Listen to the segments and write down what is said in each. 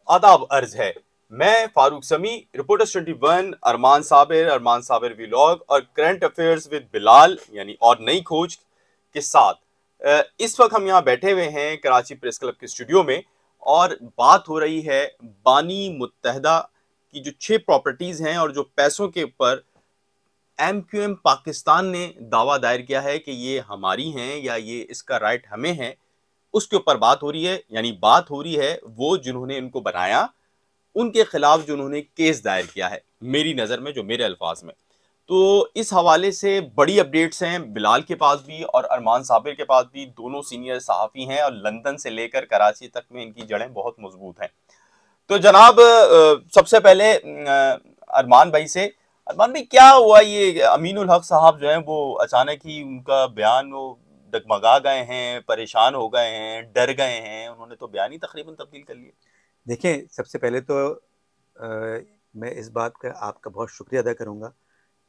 आदाब अर्ज है। मैं फारूक समी, रिपोर्टर्स 21, अरमान साबिर व्लॉग और करंट अफेयर्स विद बिलाल यानी और नई खोज के साथ इस वक्त हम यहाँ बैठे हुए हैं कराची प्रेस क्लब के स्टूडियो में और बात हो रही है बानी मुत्तहदा की जो 6 प्रॉपर्टीज हैं और जो पैसों के ऊपर MQM पाकिस्तान ने दावा दायर किया है कि ये हमारी हैं या ये इसका राइट हमें है, उसके ऊपर बात हो रही है। यानी बात हो रही है वो जिन्होंने इनको बनाया उनके खिलाफ जो उन्होंने केस दायर किया है, मेरी नज़र में, जो मेरे अल्फाज में। तो इस हवाले से बड़ी अपडेट्स हैं बिलाल के पास भी और अरमान साबिर के पास भी। दोनों सीनियर सहाफ़ी हैं और लंदन से लेकर कराची तक में इनकी जड़ें बहुत मजबूत हैं। तो जनाब सबसे पहले अरमान भाई से, अरमान भाई क्या हुआ ये अमीनुल हक साहब जो हैं वो अचानक ही उनका बयान वो डगमगा गए हैं, परेशान हो गए हैं, डर गए हैं, उन्होंने तो बयान ही तकरीबन तब्दील कर लिया। देखें, सबसे पहले तो मैं इस बात का आपका बहुत शुक्रिया अदा करूंगा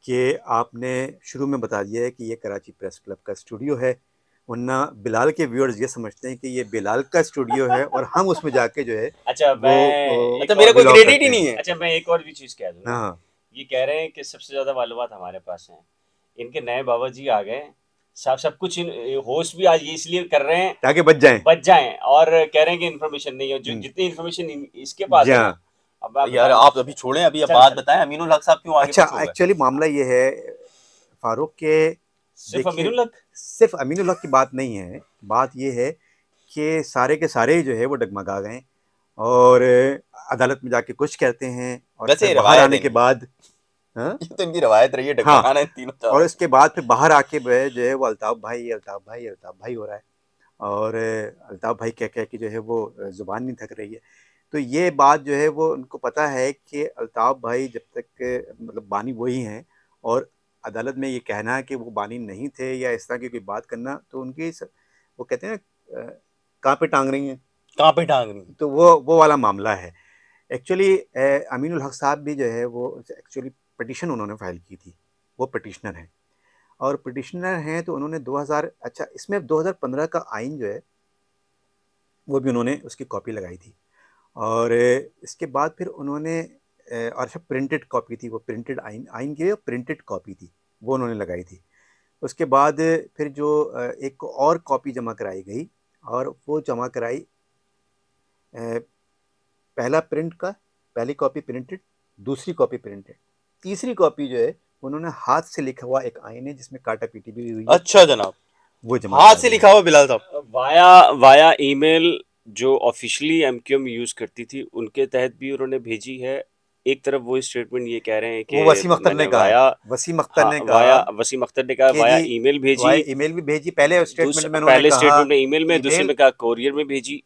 कि आपने शुरू में बता दिया है कि ये कराची प्रेस क्लब का स्टूडियो है, वरना बिलाल के व्यूअर्स ये समझते हैं कि ये बिलाल का स्टूडियो है और हम उसमें जाके जो है मेरा कोई क्रेडिट ही नहीं है। अच्छा, मैं एक और भी चीज़ कह दूँ। हाँ, ये कह रहे हैं कि सबसे ज़्यादा मालूमात हमारे पास हैं। इनके नए बाबा जी आ गए, सब कुछ होस्ट भी आज ये इसलिए कर रहे हैं ताकि बच जाएं और कह रहे हैं कि इन्फॉर्मेशन नहीं है, जो जितनी इन्फॉर्मेशन इसके पास है। अब यार आप अभी छोड़ें, अभी आप बात बताएं अमीनुल हक साहब क्यों आगे। अच्छा, एक्चुअली मामला ये है फारूक के, सिर्फ अमीनुल हक की बात नहीं है, बात ये है कि सारे के सारे जो है वो डगमगा गए और अदालत में जाके कुछ कहते हैं और बाहर आने के बाद तो इनकी रवायत रही है डगमगाना है तीनों, और इसके बाद फिर बाहर आके जो है वो अल्ताफ भाई हो रहा है और अल्ताफ भाई कह के जो है वो जुबान नहीं थक रही है। तो ये बात जो है वो उनको पता है कि अल्ताफ भाई जब तक मतलब बानी वही हैं और अदालत में ये कहना है कि वो बानी नहीं थे या इस तरह की कोई बात करना, तो उनकी वो कहते हैं ना कहाँ पे टांग रही हैं, तो वो वाला मामला है। एक्चुअली अमीनुल हक साहब भी जो है वो एक्चुअली पिटीशन उन्होंने फाइल की थी, वो पिटिशनर हैं और पिटिशनर हैं तो उन्होंने 2000 अच्छा इसमें 2015 का आइन जो है वो भी उन्होंने उसकी कॉपी लगाई थी और इसके बाद फिर उन्होंने और अच्छा प्रिंटेड कॉपी थी, वो प्रिंटेड आइन की प्रिंटेड कॉपी थी, वो उन्होंने लगाई थी। उसके बाद फिर जो एक और कॉपी जमा कराई गई और वो जमा कराई पहली कॉपी प्रिंटेड, दूसरी कॉपी प्रिंटेड, तीसरी कॉपी जो है उन्होंने हाथ से लिखा हुआ एक आइन है जिसमें काटा पीटी भी हुई है। अच्छा जनाब, वो जमा हाथ से लिखा हुआ बिलाल साहब वाया ईमेल जो ऑफिशियली MQM यूज करती थी उनके तहत भी उन्होंने भेजी है। एक तरफ वो स्टेटमेंट ये कह रहे हैं कि वसीम अख्तर ने कहा वाया ईमेल भेजी, ईमेल भी भेजी, पहले स्टेटमेंट में ईमेल में, दूसरे में कहा कोरियर में भेजी।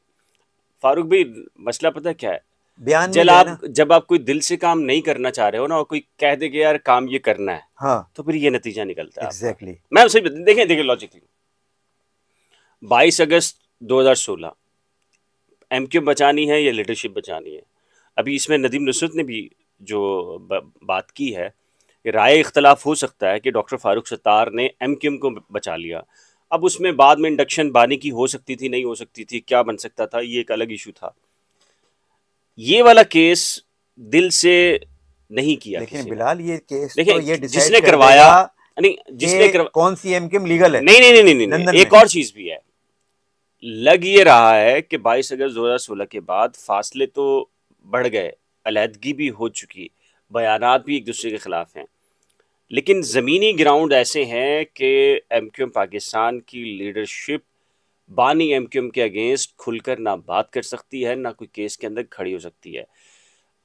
फारूक भाई मसला पता क्या है, बयान जब आप कोई दिल से काम नहीं करना चाह रहे हो ना और कोई कह दे कि यार काम ये करना है, हाँ, तो फिर ये नतीजा निकलता है। एग्जैक्टली मैं सही देखें लॉजिकली 22 अगस्त 2016 MQM बचानी है या लीडरशिप बचानी है। अभी इसमें नदीम नुसरत ने भी जो बात की है, राय इख्तलाफ हो सकता है कि डॉक्टर फारूक सत्तार ने MQM को बचा लिया। अब उसमें बाद में इंडक्शन बानी की हो सकती थी, नहीं हो सकती थी, क्या बन सकता था, ये एक अलग इशू था। ये वाला केस दिल से नहीं किया लेकिन बिलाल ये केस देखिए तो ये जिसने करवाया कौन सी MQM लीगल है। नहीं, एक और चीज भी है। लग ये रहा है कि 22 अगस्त 2016 के बाद फासले तो बढ़ गए, अलहदगी भी हो चुकी, बयानात भी एक दूसरे के खिलाफ हैं, लेकिन ज़मीनी ग्राउंड ऐसे हैं कि MQM पाकिस्तान की लीडरशिप बानी MQM के अगेंस्ट खुलकर ना बात कर सकती है, ना कोई केस के अंदर खड़ी हो सकती है।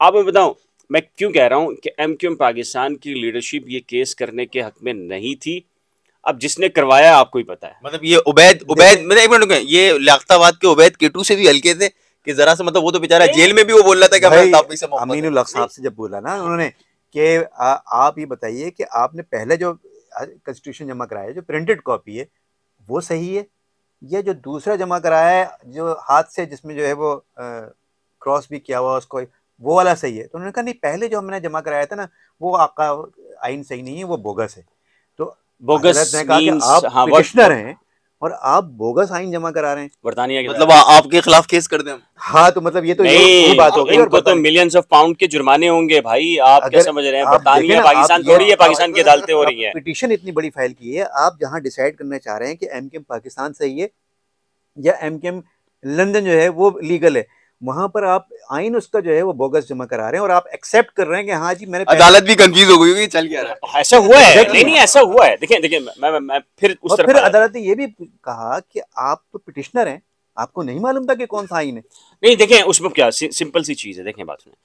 अब मैं बताऊं मैं क्यों कह रहा हूं कि MQM पाकिस्तान की लीडरशिप ये केस करने के हक में नहीं थी। अब जिसने करवाया आपको ही पता है, मतलब ये उबैद मतलब एक मिनट, ये लियाकताबाद के उबैद केटू से भी हल्के थे कि जरा सा, मतलब वो तो बेचारा जेल में भी वो बोल रहा था कि अमीनुल हक साहब से जब बोला ना उन्होंने कि आप ये बताइए कि आपने पहले जो कॉन्स्टिट्यूशन जमा कराया जो प्रिंटेड कॉपी है वो सही है, ये जो दूसरा जमा कराया है जो हाथ से जिसमें जो है वो क्रॉस भी किया हुआ उसको, वो वाला सही है। तो उन्होंने कहा नहीं, पहले जो हमने जमा कराया था ना वो आपका आइन सही नहीं है, वो बोगस है। तो बोगस ने कहा कि आप पिटिशनर हैं और आप बोगस आइन जमा करा रहे हैं। बरतानिया के मतलब आपके खिलाफ केस कर दें हम? हाँ, तो मतलब ये तो नहीं, यही बात हो गई। और इनको तो मिलियंस ऑफ पाउंड के जुर्माने होंगे भाई, आप क्या समझ रहे हैं? आप देखें बरतानिया ना, पाकिस्तान आप थोड़ी है, पाकिस्तान की अदालतें हो रही हैं। पिटीशन इतनी बड़ी फाइल की है, आप जहाँ डिसाइड करना चाह रहे हैं कि एमकेएम पाकिस्तान सही है या एमकेएम लंदन जो है वो लीगल है, वहां पर आप आइन उसका जो है वो बोगस जमा करा रहे हैं और आप एक्सेप्ट कर रहे हैं कि हाँ जी मैंने अदालत भी कंफ्यूज हो गई होगी चल क्या रहा है। ऐसा हुआ है। नहीं ऐसा हुआ है। देखिए मैं फिर उस तरफ फिर अदालत ने ये भी कहा कि आप तो पिटिशनर हैं, आपको नहीं मालूम था कि कौन सा आइन है। नहीं देखें उसमें क्या सिंपल सी चीज है। देखें बात सुने,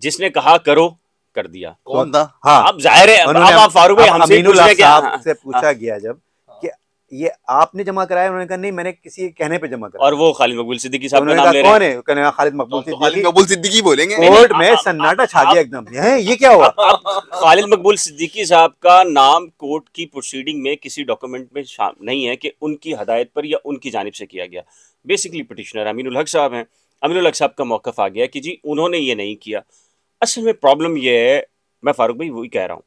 जिसने कहा करो कर दिया, कौन था? हाँ, अब जाहिर है अब आप फारूक भाई हमसे पूछ रहे हैं कि से पूछा गया जब कि ये आपने जमा कराया, उन्होंने कहा नहीं मैंने किसी के कहने पे जमा कराया। और वो खालिद मकबूल सिद्दीकी साहब का उन्होंने नाम कहा ले रहे कौन हैं। है? कहने खालिद मकबूल तो खालिद मकबूल सिद्दीकी बोलेंगे। कोर्ट में सन्नाटा छा गया एकदम, ये क्या हुआ? खालिद मकबूल सिद्दीकी साहब का नाम कोर्ट की प्रोसीडिंग में किसी डॉक्यूमेंट में नहीं है कि उनकी हदायत पर या उनकी जानिब से किया गया। बेसिकली पिटिशनर अमीनुल हक साहब हैं। अमीनुल हक साहब का मौक़िफ़ आ गया कि जी उन्होंने ये नहीं किया। असल में प्रॉब्लम ये है, मैं फारूक भाई वही कह रहा हूँ,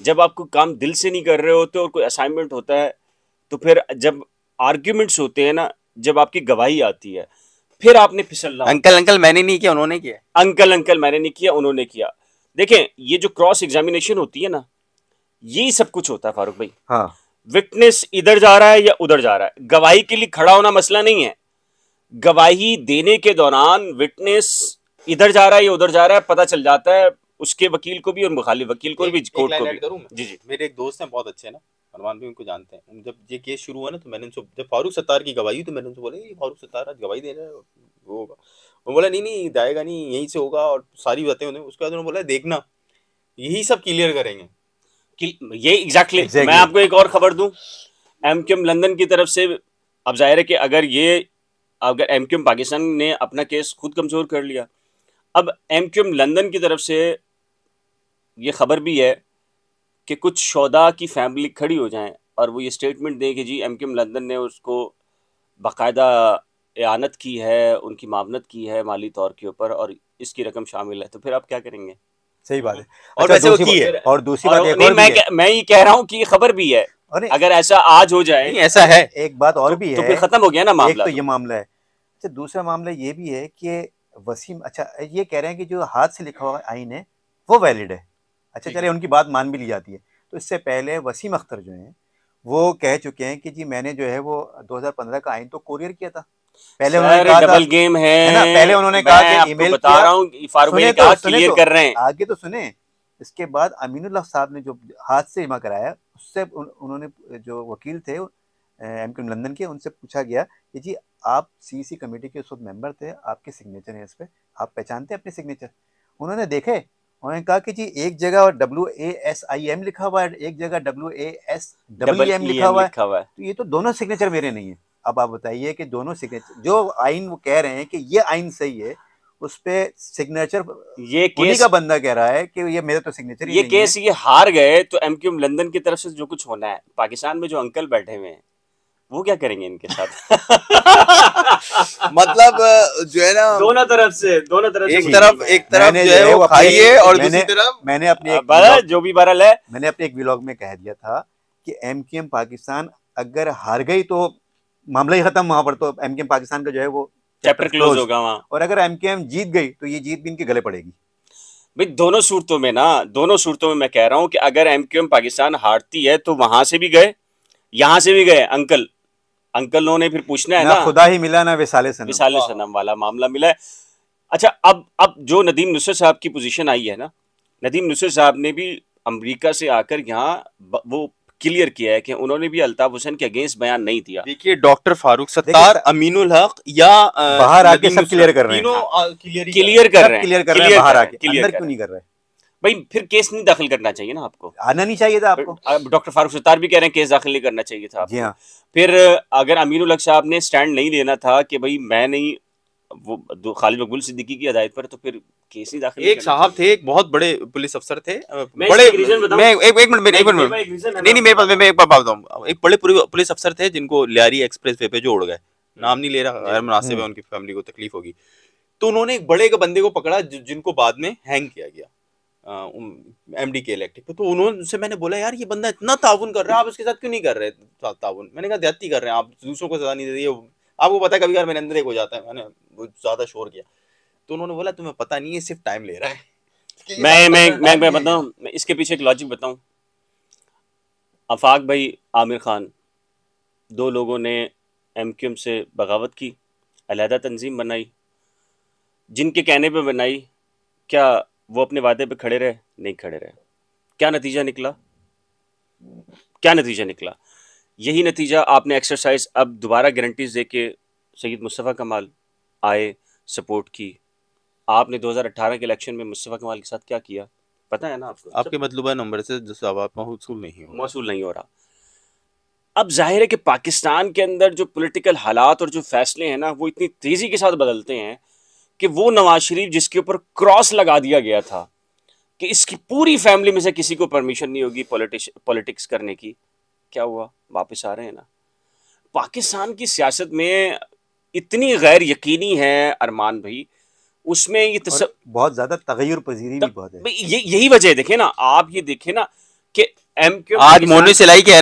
जब आप कोई काम दिल से नहीं कर रहे होते और कोई असाइनमेंट होता है, तो फिर जब आर्ग्यूमेंट्स होते हैं ना, जब आपकी गवाही आती है, फिर आपने फिसलना। अंकल मैंने नहीं किया, उन्होंने किया। अंकल मैंने नहीं किया, उन्होंने किया। देखें ये जो क्रॉस एग्जामिनेशन होती है ना, यही सब कुछ होता है फारूक भाई। हाँ, विटनेस इधर जा रहा है या उधर जा रहा है, गवाही के लिए खड़ा होना मसला नहीं है। गवाही देने के दौरान विटनेस इधर जा रहा है या उधर जा रहा है पता चल जाता है उसके वकील को भी और मुखालिफ वकील को भी, कोर्ट को भी। जी मेरे एक दोस्त हैं बहुत अच्छे हैं ना, अरमान भी उनको जानते हैं। जब ये केस शुरू हुआ ना तो मैंने उनसे, जब फारूक सत्तार की गवाही तो मैंने उनसे बोला ये फारूक सत्तार आज गवाही दे रहा है, वो होगा। वो बोला नहीं जाएगा नहीं, यहीं से होगा और सारी बातें उन्हें। उसके बाद उन्होंने बोला देखना यही सब क्लियर करेंगे। ये एग्जैक्टली मैं आपको एक और खबर दूं, एमक्यूएम लंदन की तरफ से। अब जाहिर है कि अगर एमक्यूएम पाकिस्तान ने अपना केस खुद कमजोर कर लिया, अब एमक्यूएम लंदन की तरफ से ये खबर भी है कि कुछ शोधा की फैमिली खड़ी हो जाएं और वो ये स्टेटमेंट दें कि जी एमक्यूएम लंदन ने उसको बाकायदा एआनत की है, उनकी मामनत की है माली तौर के ऊपर और इसकी रकम शामिल है, तो फिर आप क्या करेंगे? सही बात है। और वैसे वो की है। और दूसरी बात एक और भी है। मैं ये कह रहा हूँ कि ये खबर भी है, अगर ऐसा आज हो जाए। ऐसा है, एक बात और भी है, तो फिर खत्म हो गया ना मामला। एक तो ये मामला है। अच्छा, दूसरा मामला ये भी है कि वसीम, अच्छा ये कह रहे हैं कि जो हाथ से लिखा हुआ आइन है वो वैलिड है। अच्छा चलिए, उनकी बात मान भी ली जाती है। तो इससे पहले वसीम अख्तर जो हैं वो कह चुके हैं कि जी मैंने जो है वो 2015 का आइन तो कोरियर किया था। पहले उन्होंने कहा डबल गेम है ना, पहले उन्होंने कहा कि ईमेल बता रहा हूँ, फारूक भाई ने कहा क्लियर कर रहे हैं। आगे तो सुने। इसके बाद अमीनुल्लाह साहब ने जो हाथ से जमा कराया, उससे उन्होंने जो वकील थे एमक्यूएम लंदन के, उनसे पूछा गया कि जी आप सीसी कमेटी के उस वक्त मेंबर थे, आपके सिग्नेचर हैं इस पे, आप पहचानते हैं अपने सिग्नेचर? उन्होंने देखे, उन्होंने कहा कि जी एक जगह WASIM लिखा हुआ है, एक जगह WASEM लिखा हुआ है, तो ये तो दोनों सिग्नेचर मेरे नहीं है। अब आप बताइए कि दोनों सिग्नेचर, जो आइन वो कह रहे हैं कि ये आइन सही है, उस पे सिग्नेचर ये केस का बंदा कह रहा है कि ये मेरे तो सिग्नेचर ही नहीं है। ये केस ये हार गए तो एमक्यूएम लंदन की तरफ से जो कुछ होना है, पाकिस्तान में जो अंकल बैठे हुए हैं वो क्या करेंगे इनके साथ? मतलब जो है ना, दोनों तरफ से एक तरफ जो है वो खाइए और दूसरी तरफ मैंने अपने जो भी बहरहाल है, मैंने अपने एक व्लॉग में कह दिया था कि एमक्यूएम पाकिस्तान अगर हार गई तो मामला ही खत्म, वहां पर तो एमक्यूएम पाकिस्तान का जो है वो चैप्टर क्लोज होगा वहां। और अगर एमक्यूएम जीत गई तो ये जीत भी इनके गले पड़ेगी। भाई दोनों सूरतों में मैं कह रहा हूं कि अगर एमक्यूएम पाकिस्तान हारती है तो वहां से भी गए, यहां से भी गए। अंकलों ने फिर पूछना है ना, खुदा ही मिला ना विसाले सनम वाला मामला मिला है। अच्छा, अब जो नदीम नुसरत साहब की पोजीशन आई है ना, नदीम नुसरत साहब ने भी अमेरिका से आकर यहाँ वो क्लियर किया है कि उन्होंने भी अल्ताफ हुसैन के अगेंस्ट बयान नहीं दिया। देखिए डॉक्टर फारूक सत्तार, अमीनुल हक या बाहर आके सब क्लियर कर रहे हैं, क्लियर कर रहे हैं, बाहर आके, अंदर क्यों नहीं कर रहे? भाई फिर केस नहीं दाखिल करना चाहिए ना, आपको आना नहीं चाहिए था आपको। डॉक्टर फारूक सत्तार भी कह रहे हैं केस दाखिल नहीं करना चाहिए था। जी हाँ। फिर अगर अमीनुल हक साहब ने स्टैंड नहीं लेना था कि भाई मैं नहीं, वो खालिद मकबूल सिद्दीकी की हिदायत पर, तो फिर केस ही दाखिल। एक साहब थे, एक बहुत बड़े पुलिस अफसर थे, बड़े एक मिनट नहीं मेरे पास, मैं एक बात बताऊं, एक बड़े पुलिस अफसर थे जिनको लियारी एक्सप्रेस वे पे जो उड़ गए, नाम नहीं ले रहा, गैर मुनासिब है, उनकी फैमिली को तकलीफ होगी। तो उन्होंने एक बड़े के बंदे को पकड़ा जिनको बाद में हैंग किया गया। एमडी के इलेक्टिव पे। तो उनसे मैंने बोला यार ये बंदा इतना ताउन कर रहा है, आप इसके साथ क्यों नहीं कर रहे ताउन? मैंने कहा ज्यादती कर रहे हैं आप, दूसरों को सजा नहीं दे रही है, आपको पता है कभी कभार मेरे अंदर एक हो जाता है। मैंने वो ज्यादा शोर किया तो उन्होंने बोला तुम्हें पता नहीं है, सिर्फ टाइम ले रहा है। मैं बताऊं, मैं इसके पीछे एक लॉजिक बताऊं। आफाक भाई, आमिर खान, दो लोगों ने एमक्यूएम से बगावत की, अलहदा तंजीम बनाई, जिनके कहने पे बनाई, क्या वो अपने वादे पे खड़े रहे? नहीं खड़े रहे। क्या नतीजा निकला? क्या नतीजा निकला? यही नतीजा आपने एक्सरसाइज अब दोबारा गारंटीज दे के सैयद मुस्तफ़ा कमाल आए, सपोर्ट की। आपने 2018 के इलेक्शन में मुस्तफ़ा कमाल के साथ क्या किया पता है ना आपको? आपके मतलूबा नंबर से जवाब मौसूल नहीं हो रहा। अब जाहिर है कि पाकिस्तान के अंदर जो पॉलिटिकल हालात और जो फैसले हैं ना, वो इतनी तेजी के साथ बदलते हैं कि वो नवाज शरीफ जिसके ऊपर क्रॉस लगा दिया गया था कि इसकी पूरी फैमिली में से किसी को परमिशन नहीं होगी पॉलिटिक्स करने की, क्या हुआ? वापस आ रहे हैं ना। पाकिस्तान की सियासत में इतनी गैर यकीनी है अरमान भाई, उसमें ये बहुत ज्यादा तगय्युर पजीरी भी बहुत है। यही वजह है। देखें ना, आप ये देखें ना कि आज मोनी सिलाई कह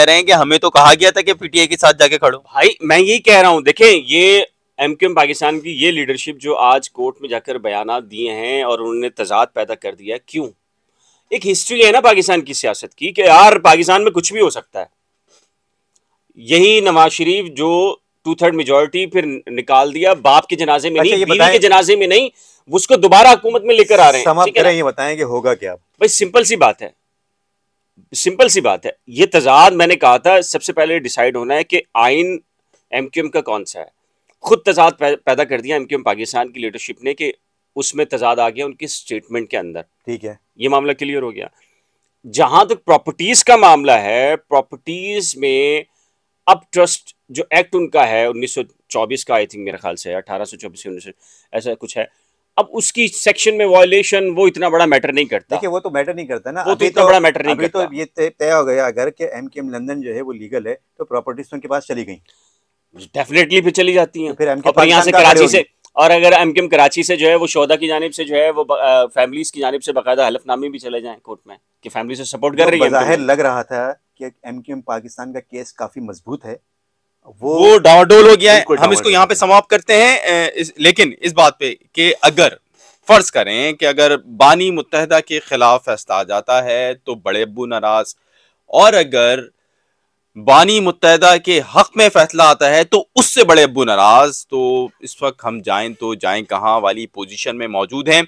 रहे हैं कि हमें तो कहा गया था कि पीटीआई के साथ जाके खड़ो। भाई मैं यही कह रहा हूं, देखें ये एमक्यूएम पाकिस्तान की ये लीडरशिप जो आज कोर्ट में जाकर बयानात दिए हैं और उन्होंने तजाद पैदा कर दिया, क्यों? एक हिस्ट्री है ना पाकिस्तान की सियासत की कि यार पाकिस्तान में कुछ भी हो सकता है। यही नवाज शरीफ जो 2/3 मेजॉरिटी फिर निकाल दिया, बाप के जनाजे में नहीं, बीवी के जनाजे में नहीं, उसको दोबारा हुकूमत में लेकर आ रहे हैं। ये बताएं कि होगा क्या? भाई सिंपल सी बात है, सिंपल सी बात है। ये तजाद मैंने कहा था सबसे पहले डिसाइड होना है कि आइन एमक्यूएम का कौन सा है। खुद तजाद पैदा कर दिया एमक्यूएम पाकिस्तान की लीडरशिप ने कि उसमें तजाद आ गया उनकी स्टेटमेंट के अंदर। ठीक है, ये मामला क्लियर हो गया। जहां तक प्रॉपर्टीज का मामला है, प्रॉपर्टीज में अब ट्रस्ट जो एक्ट उनका है 1924 का, आई थिंक मेरे ख्याल से 1824 1900 ऐसा कुछ है, अब उसकी सेक्शन में वायलेशन वो इतना बड़ा मैटर नहीं करता। देखिए वो तो मैटर नहीं करता ना, वो तो इतना बड़ा मैटर नहीं करता। तो ये तय हो गया अगर कि एमक्यूएम लंदन जो है वो लीगल है तो प्रॉपर्टीज उनके पास चली गई, डेफिनेटली फिर चली जाती हैं। फिर और यहाँ से कराची से, और अगर एमक्यूएम कराची से जो है वो शोधा की जानिब से जो है वो फैमिलीज की जानिब से बाकायदा हलफनामे भी चले जाएं कोर्ट में कि फैमिली से सपोर्ट कर रही है। जाहिर लग रहा था कि एमक्यूएम पाकिस्तान का केस काफी मजबूत है, वो डावाडोल हो गया है। हम इसको यहाँ पे समाप्त करते हैं, लेकिन इस बात पे कि अगर फर्ज करें कि अगर बानी मुत्तहिदा के खिलाफ फैसला आ जाता है तो बड़े अब्बू नाराज, और अगर बानी मुत्तहिदा के हक में फैसला आता है तो उससे बड़े अब्बू नाराज, तो इस वक्त हम जाएं तो जाएं कहाँ वाली पोजीशन में मौजूद हैं।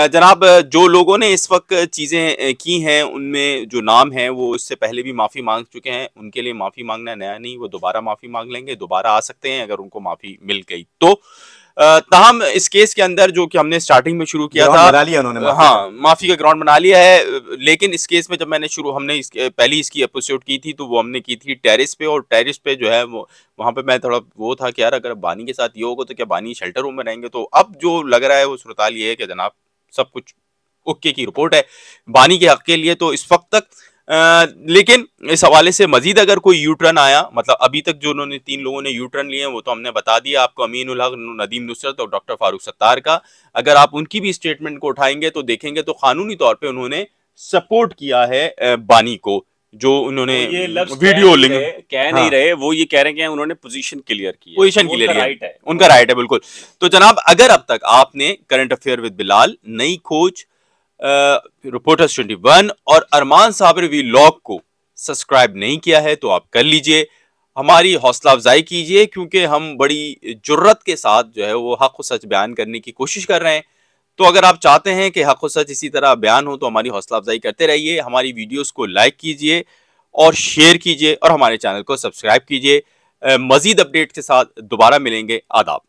जनाब, जो लोगों ने इस वक्त चीज़ें की हैं उनमें जो नाम हैं वो इससे पहले भी माफ़ी मांग चुके हैं, उनके लिए माफ़ी मांगना नया नहीं, वो दोबारा माफ़ी मांग लेंगे, दोबारा आ सकते हैं अगर उनको माफ़ी मिल गई तो। ताहम इस केस के अंदर जो कि हमने स्टार्टिंग में शुरू किया था, बना लिया उन्होंने, हाँ माफी का ग्राउंड बना लिया है। लेकिन इस केस में जब मैंने हमने पहली इसकी एपिसोड की थी तो वो हमने की थी टेरिस पे, और टेरिस पे जो है वो वहाँ पे मैं थोड़ा वो था कि यार अगर बानी के साथ ये होगा तो क्या बानी शेल्टर रूम में रहेंगे। तो अब जो लग रहा है वो सूरताल ये है कि जनाब सब कुछ ओके की रिपोर्ट है बानी के हक के लिए तो इस वक्त तक। लेकिन इस हवाले से मजीद अगर कोई यू टर्न आया, मतलब अभी तक जो उन्होंने 3 लोगों ने यू टर्न लिए हैं वो तो हमने बता दिया आपको, अमीनुल हक, नदीम नुसरत और डॉक्टर फारूक सत्तार का। अगर आप उनकी भी स्टेटमेंट को उठाएंगे तो देखेंगे तो कानूनी तौर पे उन्होंने सपोर्ट किया है बानी को, जो उन्होंने वीडियो लिंक कह नहीं रहे, वो ये कह रहे हैं उन्होंने पोजीशन क्लियर की है, पोजीशन क्लियर है, उनका राइट है बिल्कुल। तो जनाब अगर अब तक आपने करंट अफेयर विद बिलाल, नई खोज, रिपोर्टर्स 21 और अरमान साबिर वीलॉग को सब्सक्राइब नहीं किया है तो आप कर लीजिए, हमारी हौसला अफजाई कीजिए, क्योंकि हम बड़ी जुर्रत के साथ जो है वो हक व सच बयान करने की कोशिश कर रहे हैं। तो अगर आप चाहते हैं कि हक व सच इसी तरह बयान हो तो हमारी हौसला अफजाई करते रहिए, हमारी वीडियोस को लाइक कीजिए और शेयर कीजिए और हमारे चैनल को सब्सक्राइब कीजिए। मजीद अपडेट के साथ दोबारा मिलेंगे। आदाब।